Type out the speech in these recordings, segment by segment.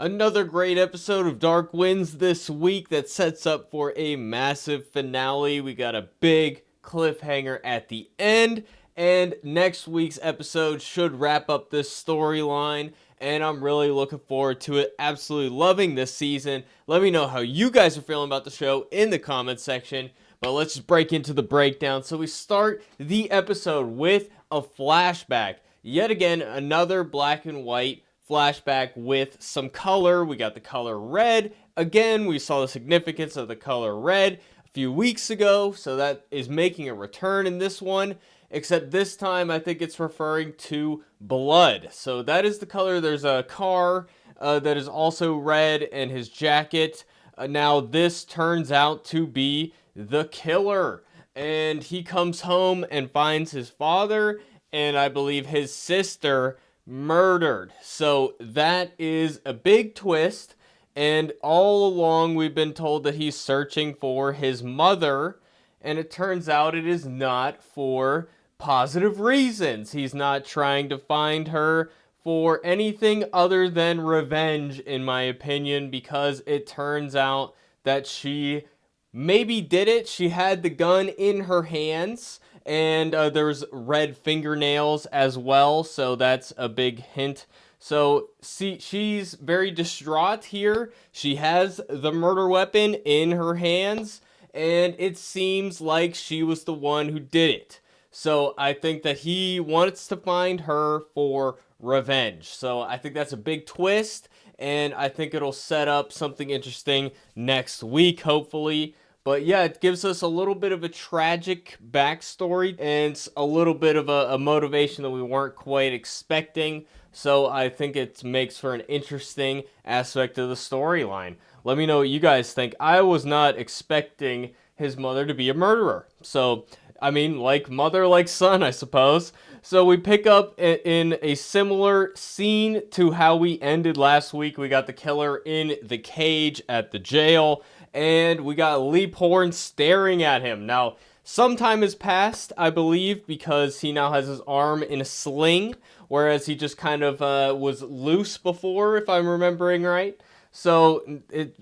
Another great episode of Dark Winds this week that sets up for a massive finale. We got a big cliffhanger at the end, and next week's episode should wrap up this storyline, and I'm really looking forward to it. Absolutely loving this season. Let me know how you guys are feeling about the show in the comments section, but let's just break into the breakdown. So we start the episode with a flashback. Yet again, another black and white flashback with some color. We got the color red. Again, we saw the significance of the color red a few weeks ago, so that is making a return in this one, except this time I think it's referring to blood. So that is the color. There's a car that is also red, and his jacket. Now this turns out to be the killer, and he comes home and finds his father and I believe his sister murdered. So that is a big twist. And all along, we've been told that he's searching for his mother. And it turns out it is not for positive reasons. He's not trying to find her for anything other than revenge, in my opinion, because it turns out that she maybe did it. She had the gun in her hands, and there's red fingernails as well, so that's a big hint. So see, she's very distraught here. She has the murder weapon in her hands, and it seems like she was the one who did it. So I think that he wants to find her for revenge. So I think that's a big twist, and I think it'll set up something interesting next week, hopefully. But yeah, it gives us a little bit of a tragic backstory and a little bit of a motivation that we weren't quite expecting. So I think it makes for an interesting aspect of the storyline. Let me know what you guys think. I was not expecting his mother to be a murderer. So, I mean, like mother, like son, I suppose. So we pick up in a similar scene to how we ended last week. We got the killer in the cage at the jail, and we got Leaphorn staring at him. Now, some time has passed, I believe, because he now has his arm in a sling, whereas he just kind of was loose before, if I'm remembering right. So it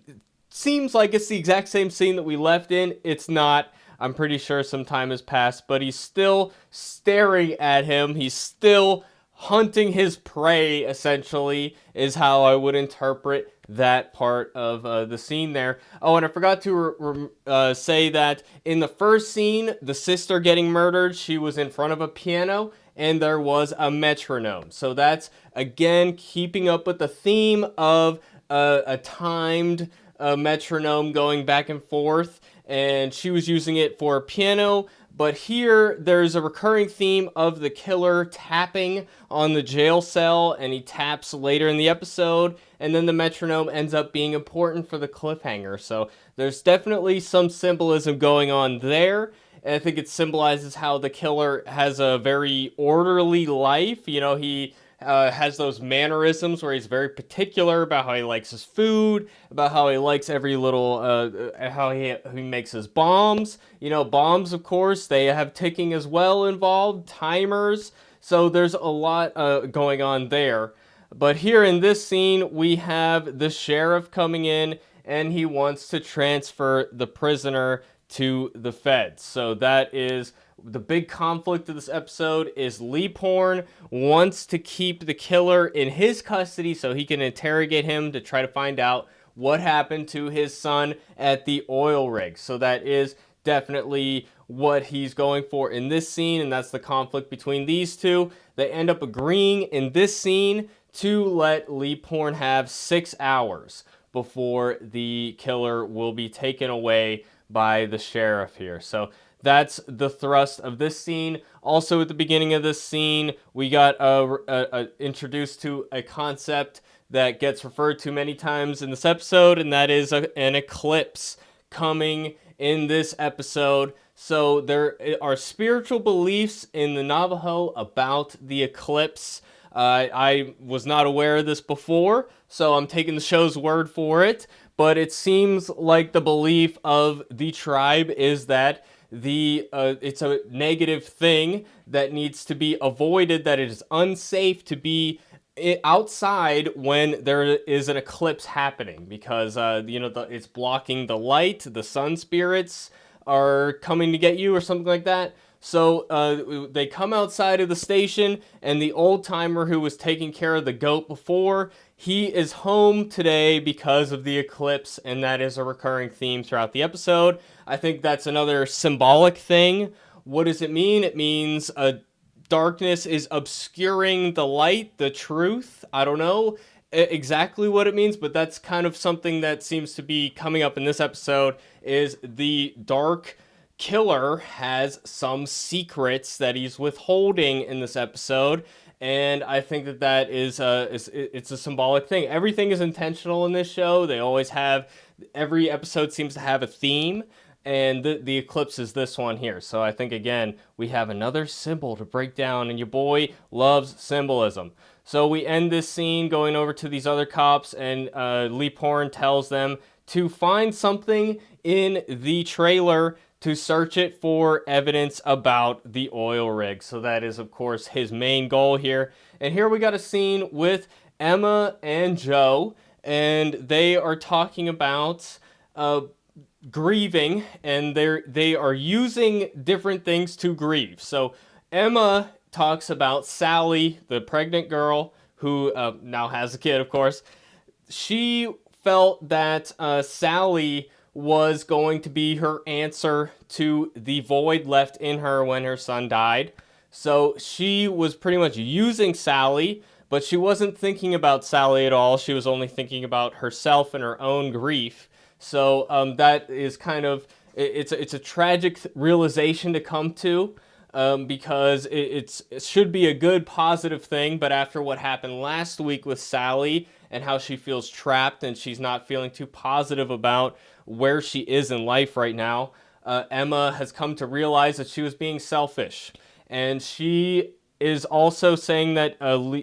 seems like it's the exact same scene that we left in. It's not. I'm pretty sure some time has passed, but he's still staring at him. He's still hunting his prey, essentially, is how I would interpret that part of the scene there. Oh, and I forgot to say that in the first scene, the sister getting murdered, she was in front of a piano, and there was a metronome. So that's, again, keeping up with the theme of a timed metronome going back and forth, and she was using it for a piano. But here, there's a recurring theme of the killer tapping on the jail cell, and he taps later in the episode, and then the metronome ends up being important for the cliffhanger. So there's definitely some symbolism going on there, and I think it symbolizes how the killer has a very orderly life. You know, he has those mannerisms where he's very particular about how he likes his food, about how he likes every little, how he makes his bombs. You know, bombs, of course, they have ticking as well involved, timers. So there's a lot going on there. But here in this scene, we have the sheriff coming in, and he wants to transfer the prisoner to the feds. So that is the big conflict of this episode. Is Leaphorn wants to keep the killer in his custody so he can interrogate him to try to find out what happened to his son at the oil rig. So that is definitely what he's going for in this scene, and that's the conflict between these two. They end up agreeing in this scene to let Leaphorn have 6 hours before the killer will be taken away by the sheriff here. So that's the thrust of this scene. Also, at the beginning of this scene, we got introduced to a concept that gets referred to many times in this episode, and that is an eclipse coming in this episode. So there are spiritual beliefs in the Navajo about the eclipse. I was not aware of this before, so I'm taking the show's word for it. But it seems like the belief of the tribe is that it's a negative thing that needs to be avoided, that it is unsafe to be outside when there is an eclipse happening, because it's blocking the light. The sun spirits are coming to get you or something like that. So they come outside of the station, and the old timer who was taking care of the goat before, he is home today because of the eclipse, and that is a recurring theme throughout the episode. I think that's another symbolic thing. What does it mean? It means darkness is obscuring the light, the truth. I don't know exactly what it means, but that's kind of something that seems to be coming up in this episode, is the dark killer has some secrets that he's withholding in this episode. And I think that it's a symbolic thing. Everything is intentional in this show. They always have, every episode seems to have a theme, and the eclipse is this one here. So I think, again, we have another symbol to break down, and your boy loves symbolism. So we end this scene going over to these other cops, and Leaphorn tells them to find something in the trailer to search it for evidence about the oil rig. So that is, of course, his main goal here. And here we got a scene with Emma and Joe, and they are talking about grieving, and they are using different things to grieve. So Emma talks about Sally, the pregnant girl who now has a kid, of course. She felt that Sally was going to be her answer to the void left in her when her son died. So she was pretty much using Sally, but she wasn't thinking about Sally at all. She was only thinking about herself and her own grief. So that is kind of, it's a tragic realization to come to, because it should be a good, positive thing. But after what happened last week with Sally and how she feels trapped and she's not feeling too positive about where she is in life right now, Emma has come to realize that she was being selfish. And she is also saying that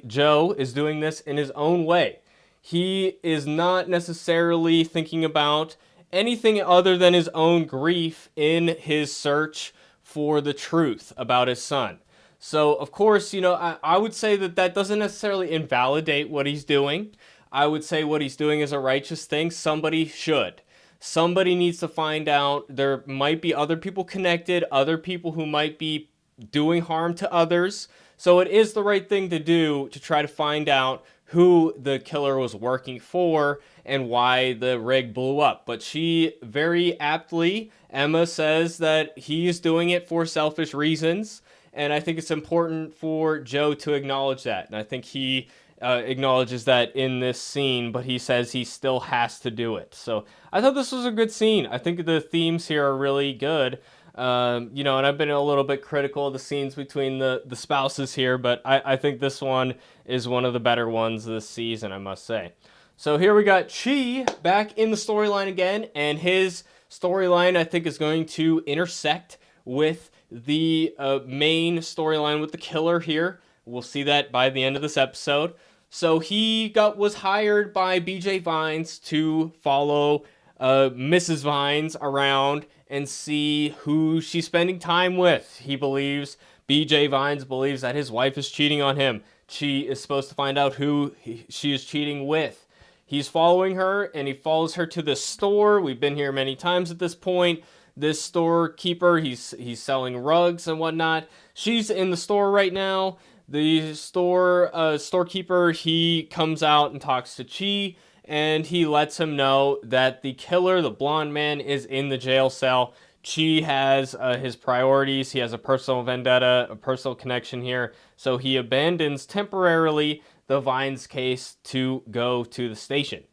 Joe is doing this in his own way. He is not necessarily thinking about anything other than his own grief in his search for the truth about his son. So, of course, I would say that doesn't necessarily invalidate what he's doing. I would say what he's doing is a righteous thing. Somebody should. Somebody needs to find out. There might be other people connected, other people who might be doing harm to others. So it is the right thing to do to try to find out who the killer was working for and why the rig blew up. But she very aptly, Emma, says that he's doing it for selfish reasons. And I think it's important for Joe to acknowledge that. And I think he acknowledges that in this scene, but he says he still has to do it. So I thought this was a good scene. I think the themes here are really good. And I've been a little bit critical of the scenes between the spouses here, but I think this one is one of the better ones this season, I must say. So here we got Chee back in the storyline again, and his storyline, I think, is going to intersect with the main storyline with the killer here. We'll see that by the end of this episode. So he was hired by BJ Vines to follow Mrs. Vines around and see who she's spending time with. BJ Vines believes that his wife is cheating on him. She is supposed to find out who she is cheating with. He's following her, and he follows her to the store. We've been here many times at this point. This storekeeper, he's selling rugs and whatnot. She's in the store right now. The storekeeper, he comes out and talks to Chee, and he lets him know that the killer, the blonde man, is in the jail cell. Chee has his priorities. He has a personal vendetta, a personal connection here. So he abandons temporarily the Vines case to go to the station.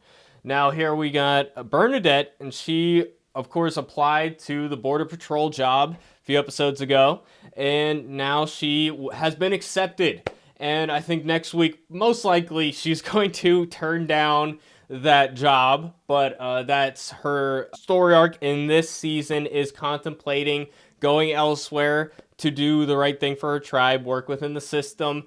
Now here we got Bernadette, and she, of course, applied to the Border Patrol job a few episodes ago, and now she has been accepted. And I think next week, most likely, she's going to turn down that job, but that's her story arc in this season, is contemplating going elsewhere to do the right thing for her tribe, work within the system.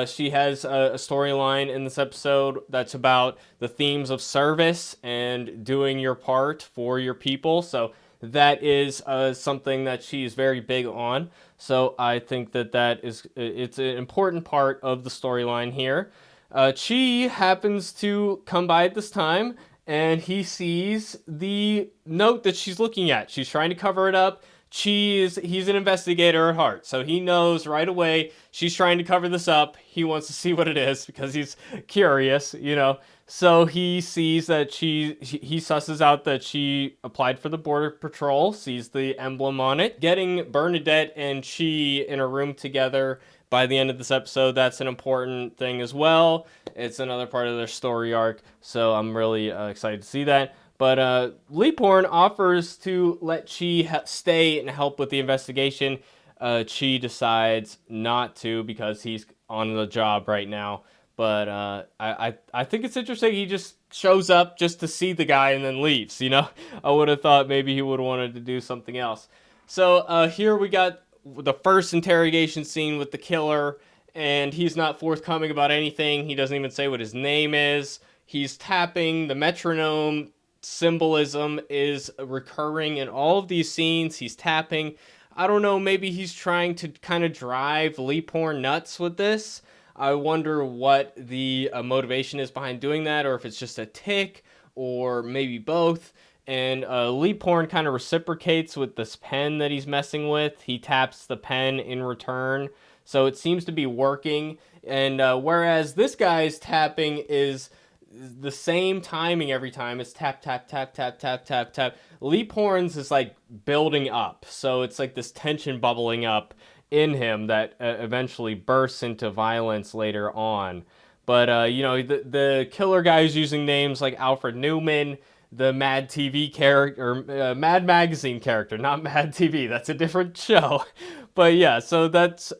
She has a storyline in this episode that's about the themes of service and doing your part for your people. So that is something that she's very big on. So I think it's an important part of the storyline here. Chee happens to come by at this time, and he sees the note that she's looking at. She's trying to cover it up. He's an investigator at heart, so he knows right away she's trying to cover this up. He wants to see what it is because he's curious, you know. So he sees that he susses out that she applied for the border patrol, sees the emblem on it. Getting Bernadette and Chee in a room together by the end of this episode, that's an important thing as well. It's another part of their story arc, so I'm really excited to see that. But Leaphorn offers to let Chee stay and help with the investigation. Chee decides not to because he's on the job right now. But I think it's interesting. He just shows up just to see the guy and then leaves, you know? I would have thought maybe he would have wanted to do something else. So here we got the first interrogation scene with the killer, and he's not forthcoming about anything. He doesn't even say what his name is. He's tapping. The metronome symbolism is recurring in all of these scenes. He's tapping. I don't know, maybe he's trying to kind of drive Leaphorn nuts with this. I wonder what the motivation is behind doing that, or if it's just a tick, or maybe both. And Leaphorn kind of reciprocates with this pen that he's messing with. He taps the pen in return, so it seems to be working. And whereas this guy's tapping is the same timing every time. It's tap, tap, tap, tap, tap, tap, tap. Leaphorn's is like building up. So it's like this tension bubbling up in him that eventually bursts into violence later on. But, you know, the killer guy is using names like Alfred Newman, the Mad TV character, or Mad Magazine character, not Mad TV. That's a different show. But yeah, so that's,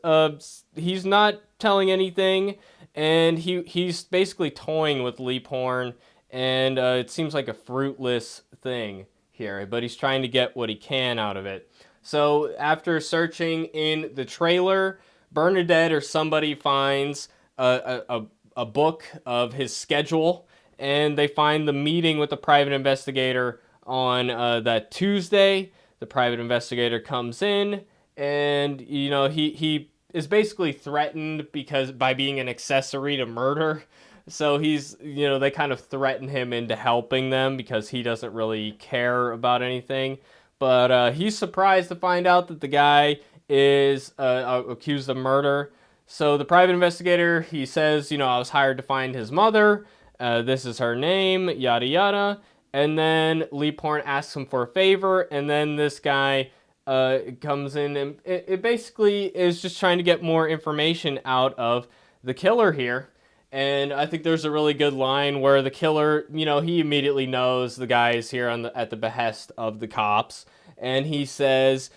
he's not telling anything. And he's basically toying with Leaphorn, and it seems like a fruitless thing here, but he's trying to get what he can out of it. So after searching in the trailer, Bernadette or somebody finds a book of his schedule, and they find the meeting with the private investigator on that Tuesday. The private investigator comes in, and, you know, he is basically threatened because by being an accessory to murder. So he's, you know, they kind of threaten him into helping them because he doesn't really care about anything. But he's surprised to find out that the guy is accused of murder. So the private investigator, he says, you know, I was hired to find his mother. This is her name, yada yada. And then Leaphorn asks him for a favor, and then this guy comes in, and it basically is just trying to get more information out of the killer here. And I think there's a really good line where the killer, you know, he immediately knows the guy is here at the behest of the cops, and he says,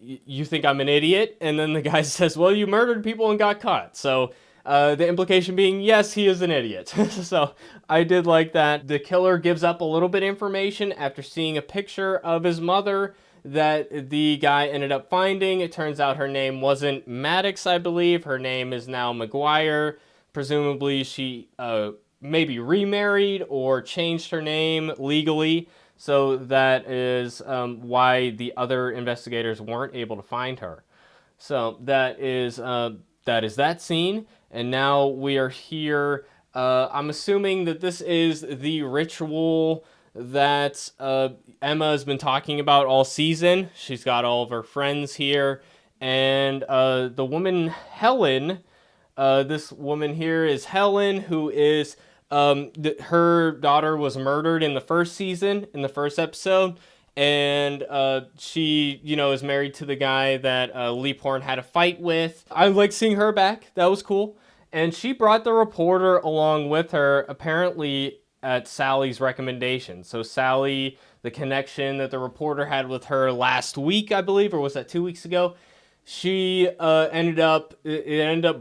you think I'm an idiot? And then the guy says, well, you murdered people and got caught. So the implication being, yes, he is an idiot. So I did like that. The killer gives up a little bit of information after seeing a picture of his mother that the guy ended up finding. It turns out her name wasn't Maddox, I believe. Her name is now McGuire. Presumably she maybe remarried or changed her name legally. So that is why the other investigators weren't able to find her. So that is that scene. And now we are here. I'm assuming that this is the ritual that Emma has been talking about all season. She's got all of her friends here. And the woman Helen, this woman here is Helen, who is, her daughter was murdered in the first season, in the first episode. And she, you know, is married to the guy that Leaphorn had a fight with. I like seeing her back. That was cool. And she brought the reporter along with her, apparently at Sally's recommendation. So Sally, the connection that the reporter had with her last week, I believe, or was that 2 weeks ago? She ended up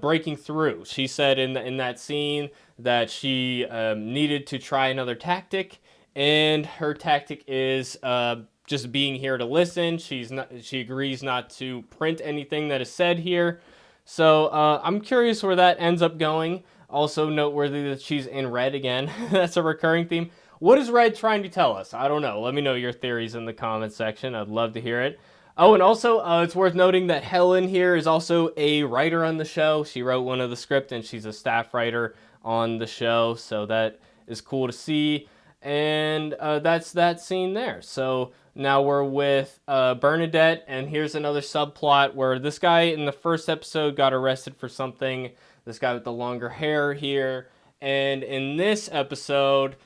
breaking through. She said in that scene that she needed to try another tactic, and her tactic is just being here to listen. She agrees not to print anything that is said here. So I'm curious where that ends up going. Also noteworthy that she's in red again. That's a recurring theme. What is Red trying to tell us? I don't know. Let me know your theories in the comments section. I'd love to hear it. Oh, and also, it's worth noting that Helen here is also a writer on the show. She wrote one of the script, and she's a staff writer on the show, so that is cool to see. And that's that scene there. So now we're with Bernadette, and here's another subplot where this guy in the first episode got arrested for something. This guy with the longer hair here. And in this episode,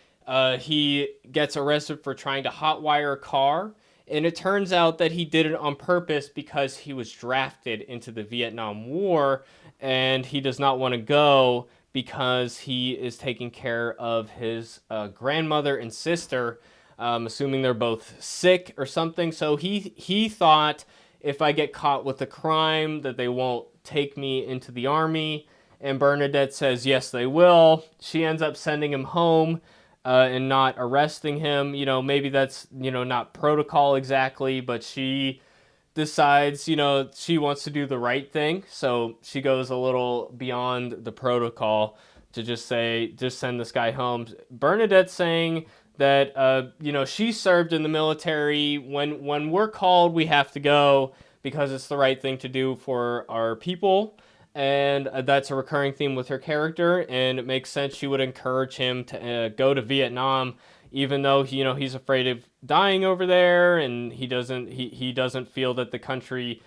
he gets arrested for trying to hotwire a car. And it turns out that he did it on purpose because he was drafted into the Vietnam War, and he does not want to go because he is taking care of his grandmother and sister, assuming they're both sick or something. So he thought, if I get caught with a crime, that they won't take me into the army. And Bernadette says, yes, they will. She ends up sending him home and not arresting him. You know, maybe that's, not protocol exactly, but she decides, she wants to do the right thing. So she goes a little beyond the protocol to just send this guy home. Bernadette's saying that, she served in the military. When we're called, we have to go because it's the right thing to do for our people. And that's a recurring theme with her character, and it makes sense she would encourage him to go to Vietnam, even though he's afraid of dying over there, and he doesn't feel that the country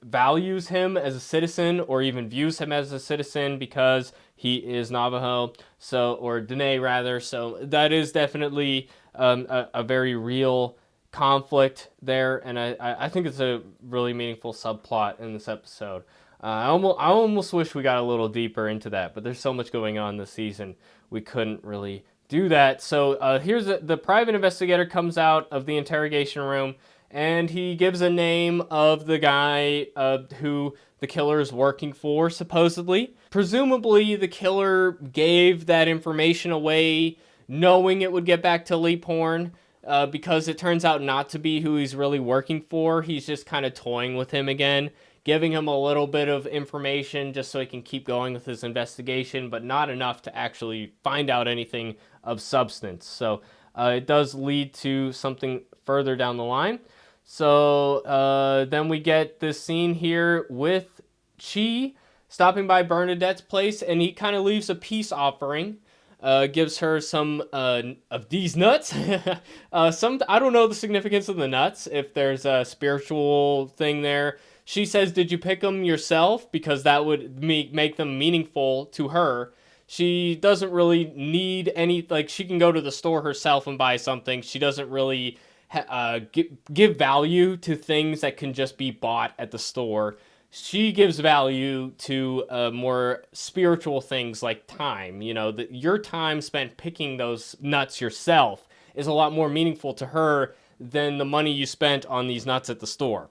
values him as a citizen or even views him as a citizen because he is Navajo, or Dene rather. So that is definitely a very real conflict there, and I think it's a really meaningful subplot in this episode. I almost wish we got a little deeper into that, but there's so much going on this season, we couldn't really do that. So here's the private investigator comes out of the interrogation room, and he gives a name of the guy who the killer is working for, supposedly. Presumably, the killer gave that information away knowing it would get back to Leaphorn, because it turns out not to be who he's really working for. He's just kind of toying with him again, giving him a little bit of information just so he can keep going with his investigation, but not enough to actually find out anything of substance. So it does lead to something further down the line. So then we get this scene here with Chee stopping by Bernadette's place, and he kind of leaves a peace offering. Gives her some of these nuts. I don't know the significance of the nuts, if there's a spiritual thing there. She says, did you pick them yourself? Because that would make them meaningful to her. She doesn't really need any, she can go to the store herself and buy something. She doesn't really give value to things that can just be bought at the store. She gives value to more spiritual things like time. Your time spent picking those nuts yourself is a lot more meaningful to her than the money you spent on these nuts at the store.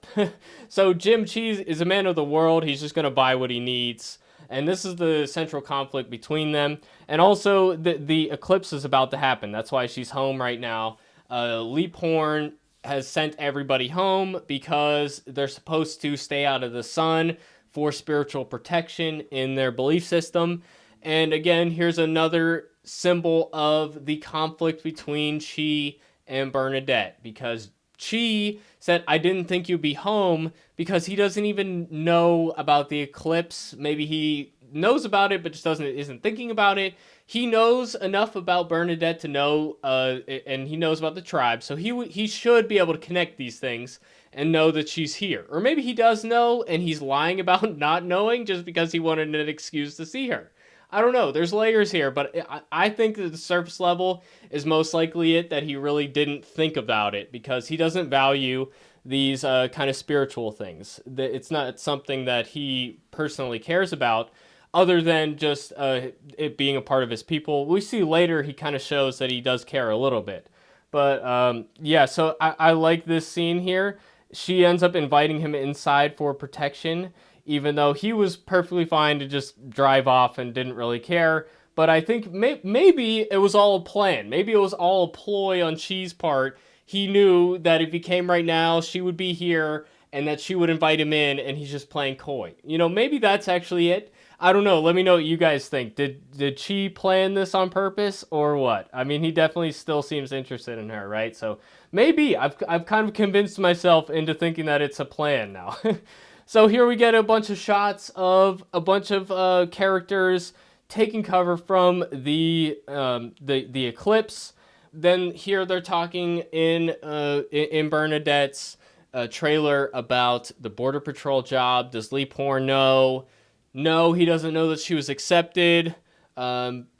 So Jim Chee is a man of the world. He's just going to buy what he needs. And this is the central conflict between them. And also, the eclipse is about to happen. That's why she's home right now. Leaphorn has sent everybody home because they're supposed to stay out of the sun for spiritual protection in their belief system. And again, here's another symbol of the conflict between Chee and Bernadette, because Chee said, I didn't think you'd be home, because he doesn't even know about the eclipse. Maybe he knows about it, but just isn't thinking about it. He knows enough about Bernadette to know, and he knows about the tribe, so he should be able to connect these things and know that she's here. Or maybe he does know, and he's lying about not knowing just because he wanted an excuse to see her. I don't know. There's layers here, but I think that the surface level is most likely it, that he really didn't think about it because he doesn't value these kind of spiritual things. It's not something that he personally cares about, other than just it being a part of his people. We see later he kind of shows that he does care a little bit. But yeah, so I like this scene here. She ends up inviting him inside for protection, even though he was perfectly fine to just drive off and didn't really care. But I think maybe it was all a plan. Maybe it was all a ploy on Chee's part. He knew that if he came right now, she would be here, and that she would invite him in, and he's just playing coy. Maybe that's actually it. I don't know. Let me know what you guys think. Did Chee plan this on purpose or what? I mean, he definitely still seems interested in her, right? So maybe I've kind of convinced myself into thinking that it's a plan now. So here we get a bunch of shots of a bunch of characters taking cover from the eclipse. Then here they're talking in Bernadette's trailer about the Border Patrol job. Does Leaphorn know? No, he doesn't know that she was accepted.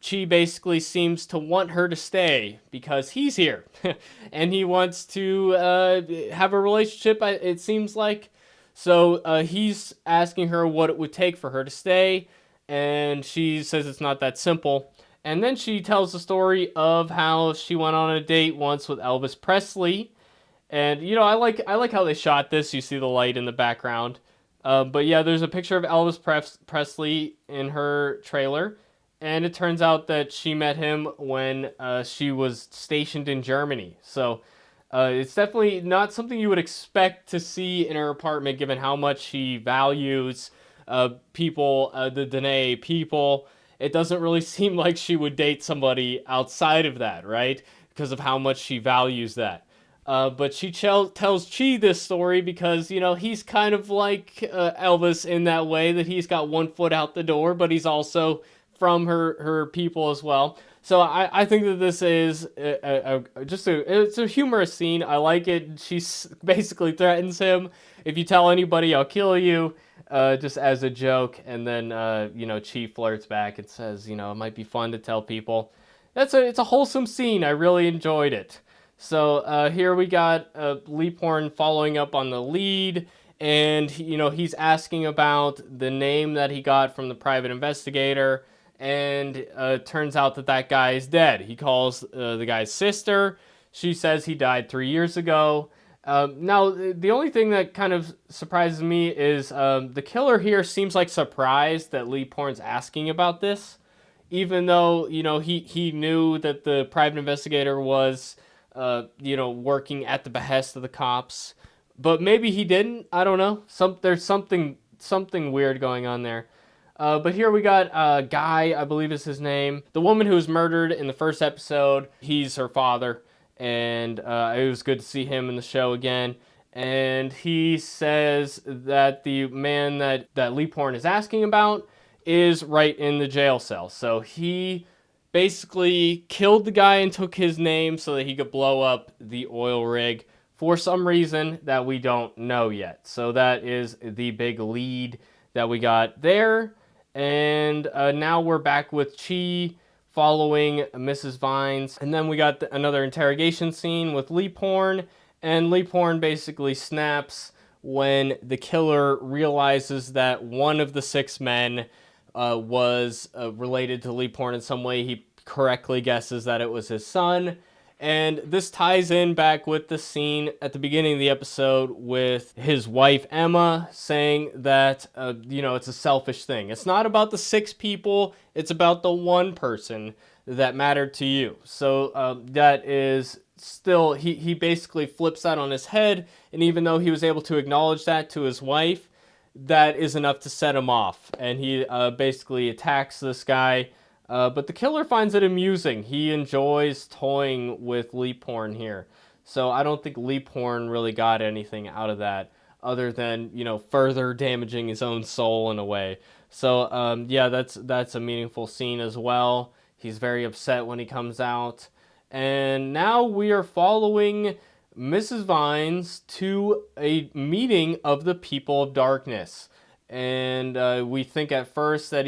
Chee basically seems to want her to stay because he's here, and he wants to have a relationship. It seems like. So he's asking her what it would take for her to stay, and she says it's not that simple. And then she tells the story of how she went on a date once with Elvis Presley. And I like how they shot this. You see the light in the background. But yeah, there's a picture of Elvis Presley in her trailer, and it turns out that she met him when she was stationed in Germany. So it's definitely not something you would expect to see in her apartment, given how much she values people, the Dene people. It doesn't really seem like she would date somebody outside of that, right? Because of how much she values that. But she tells Chee this story because, he's kind of like Elvis in that way, that he's got one foot out the door, but he's also from her people as well. So I think that this is it's a humorous scene. I like it. She basically threatens him. If you tell anybody, I'll kill you, just as a joke. And then, Chee flirts back and says, it might be fun to tell people. It's a wholesome scene. I really enjoyed it. So here we got Leaphorn following up on the lead, and he's asking about the name that he got from the private investigator, and it turns out that guy is dead. He calls the guy's sister. She says he died 3 years ago. Now, the only thing that kind of surprises me is the killer here seems like surprised that Leaphorn's asking about this, even though he knew that the private investigator was working at the behest of the cops, but maybe he didn't. I don't know. There's something weird going on there. But here we got Guy, I believe is his name. The woman who was murdered in the first episode, he's her father, and it was good to see him in the show again. And he says that the man that Leaphorn is asking about is right in the jail cell. So he basically killed the guy and took his name so that he could blow up the oil rig for some reason that we don't know yet. So that is the big lead that we got there. And now we're back with Chee following Mrs. Vines. And then we got another interrogation scene with Leaphorn. And Leaphorn basically snaps when the killer realizes that one of the 6 men was related to Leaphorn in some way. He correctly guesses that it was his son. And this ties in back with the scene at the beginning of the episode with his wife, Emma, saying that, it's a selfish thing. It's not about the 6 people. It's about the one person that mattered to you. So that is still, he basically flips that on his head. And even though he was able to acknowledge that to his wife, that is enough to set him off. And he basically attacks this guy. But the killer finds it amusing. He enjoys toying with Leaphorn here. So I don't think Leaphorn really got anything out of that other than, further damaging his own soul in a way. So, that's a meaningful scene as well. He's very upset when he comes out. And now we are following Mrs. Vines to a meeting of the People of Darkness. And we think at first that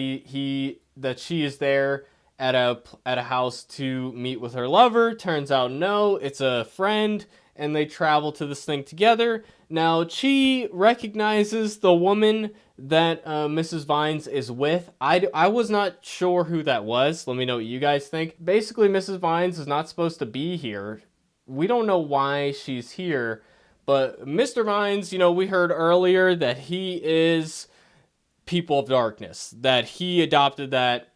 that she is there at a house to meet with her lover. Turns out no, it's a friend, and they travel to this thing together. Now Chee recognizes the woman that Mrs. Vines is with. I was not sure who that was. Let me know what you guys think. Basically, Mrs. Vines is not supposed to be here. We don't know why she's here, but Mr. Vines, we heard earlier that he is People of Darkness, that he adopted that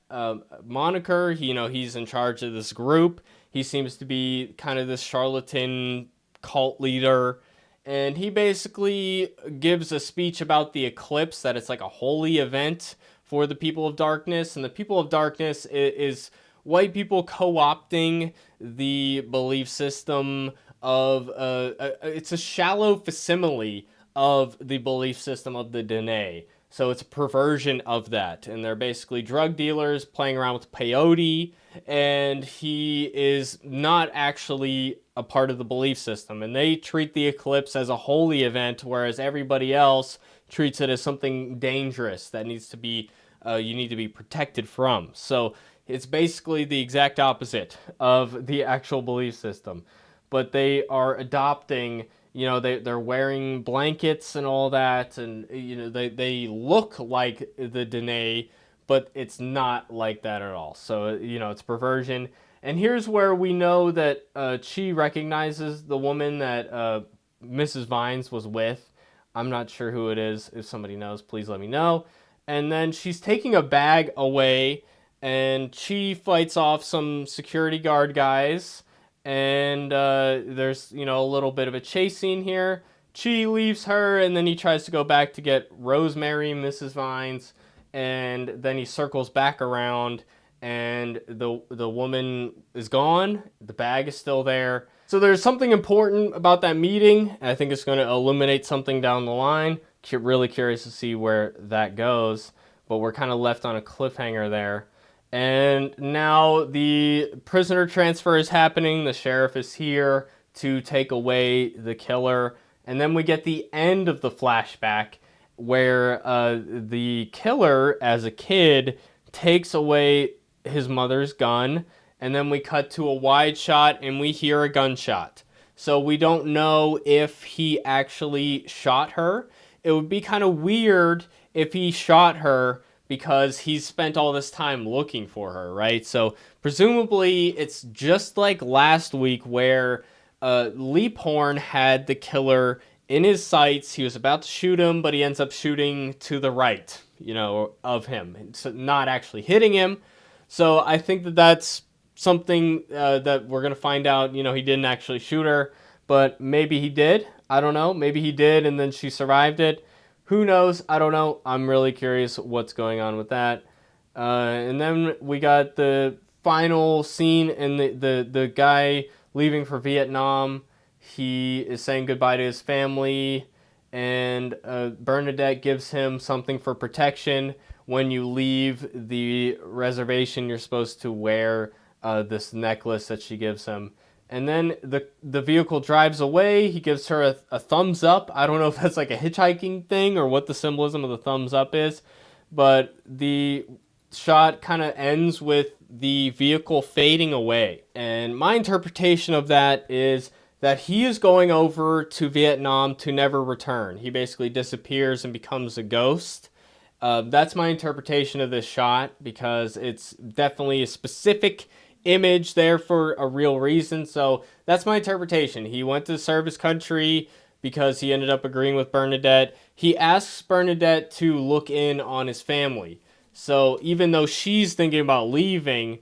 moniker. He's in charge of this group. He seems to be kind of this charlatan cult leader, and he basically gives a speech about the eclipse, that it's like a holy event for the People of Darkness. And the People of Darkness is white people co-opting the belief system of it's a shallow facsimile of the belief system of the Dene. So it's a perversion of that. And they're basically drug dealers playing around with peyote. And he is not actually a part of the belief system. And they treat the eclipse as a holy event, whereas everybody else treats it as something dangerous that needs to be, you need to be protected from. So it's basically the exact opposite of the actual belief system. But they are adopting, they're wearing blankets and all that, and they look like the Danae, but it's not like that at all. So it's perversion. And here's where we know that Chee recognizes the woman that Mrs. Vines was with. I'm not sure who it is. If somebody knows, please let me know. And then she's taking a bag away, and Chee fights off some security guard guys. And there's, a little bit of a chase scene here. Chee leaves her, and then he tries to go back to get Rosemary, Mrs. Vines, and then he circles back around, and the woman is gone. The bag is still there. So there's something important about that meeting. I think it's going to illuminate something down the line. Really curious to see where that goes, but we're kind of left on a cliffhanger there. And now the prisoner transfer is happening. The sheriff is here to take away the killer. And then we get the end of the flashback where the killer, as a kid, takes away his mother's gun. And then we cut to a wide shot and we hear a gunshot. So we don't know if he actually shot her. It would be kind of weird if he shot her because he's spent all this time looking for her, right? So presumably it's just like last week where Leaphorn had the killer in his sights. He was about to shoot him, but he ends up shooting to the right, of him, so not actually hitting him. So I think that that's something that we're going to find out. He didn't actually shoot her, but maybe he did. I don't know. Maybe he did, and then she survived it. Who knows? I don't know. I'm really curious what's going on with that. And then we got the final scene, and the guy leaving for Vietnam. He is saying goodbye to his family, and Bernadette gives him something for protection. When you leave the reservation, you're supposed to wear this necklace that she gives him. And then the vehicle drives away. He gives her a thumbs up. I don't know if that's like a hitchhiking thing or what the symbolism of the thumbs up is. But the shot kind of ends with the vehicle fading away. And my interpretation of that is that he is going over to Vietnam to never return. He basically disappears and becomes a ghost. That's my interpretation of this shot, because it's definitely a specific image there for a real reason. So that's my interpretation. He went to serve his country because he ended up agreeing with Bernadette. He asks Bernadette to look in on his family. So even though she's thinking about leaving,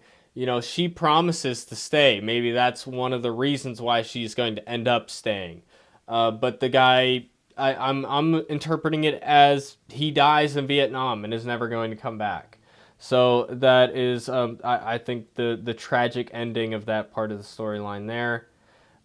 she promises to stay. Maybe that's one of the reasons why she's going to end up staying. But the guy, I'm interpreting it as he dies in Vietnam and is never going to come back. So that is, I think, the tragic ending of that part of the storyline there.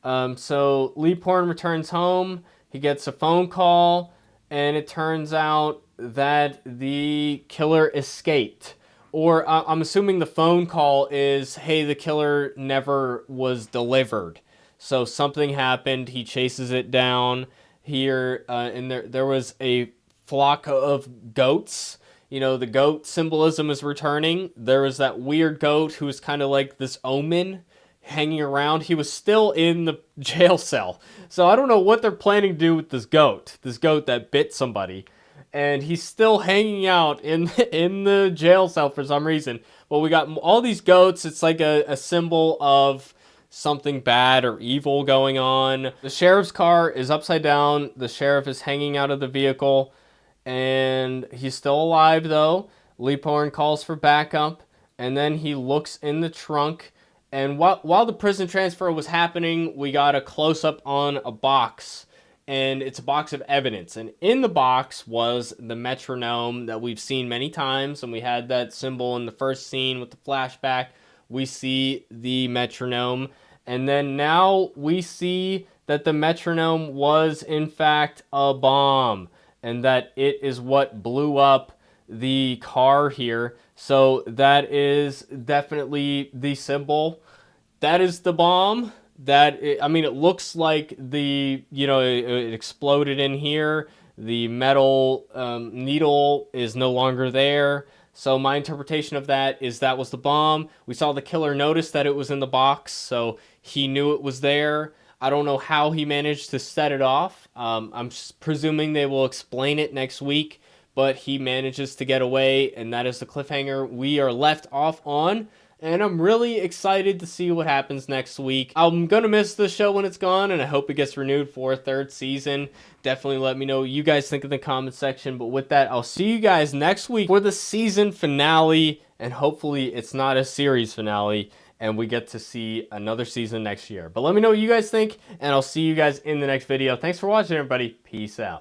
So Leaphorn returns home. He gets a phone call, and it turns out that the killer escaped. Or I'm assuming the phone call is, hey, the killer never was delivered. So something happened. He chases it down here, and there was a flock of goats. The goat symbolism is returning. There was that weird goat who was kind of like this omen hanging around. He was still in the jail cell. So I don't know what they're planning to do with this goat that bit somebody. And he's still hanging out in the jail cell for some reason. Well, we got all these goats. It's like a symbol of something bad or evil going on. The sheriff's car is upside down. The sheriff is hanging out of the vehicle. And he's still alive, though. Leaphorn calls for backup, and then he looks in the trunk. And while the prison transfer was happening, we got a close-up on a box, and it's a box of evidence. And in the box was the metronome that we've seen many times, and we had that symbol in the first scene with the flashback. We see the metronome, and then now we see that the metronome was, in fact, a bomb. and that it is what blew up the car here. So that is definitely the symbol. That is the bomb. I mean, it looks like it exploded in here. The metal needle is no longer there. So my interpretation of that is that was the bomb. We saw the killer notice that it was in the box, so he knew it was there. I don't know how he managed to set it off. I'm presuming they will explain it next week, but he manages to get away, and that is the cliffhanger we are left off on. And I'm really excited to see what happens next week. I'm going to miss the show when it's gone, and I hope it gets renewed for a third season. Definitely let me know what you guys think in the comment section. But with that, I'll see you guys next week for the season finale, and hopefully it's not a series finale, and we get to see another season next year. But let me know what you guys think, and I'll see you guys in the next video. Thanks for watching, everybody. Peace out.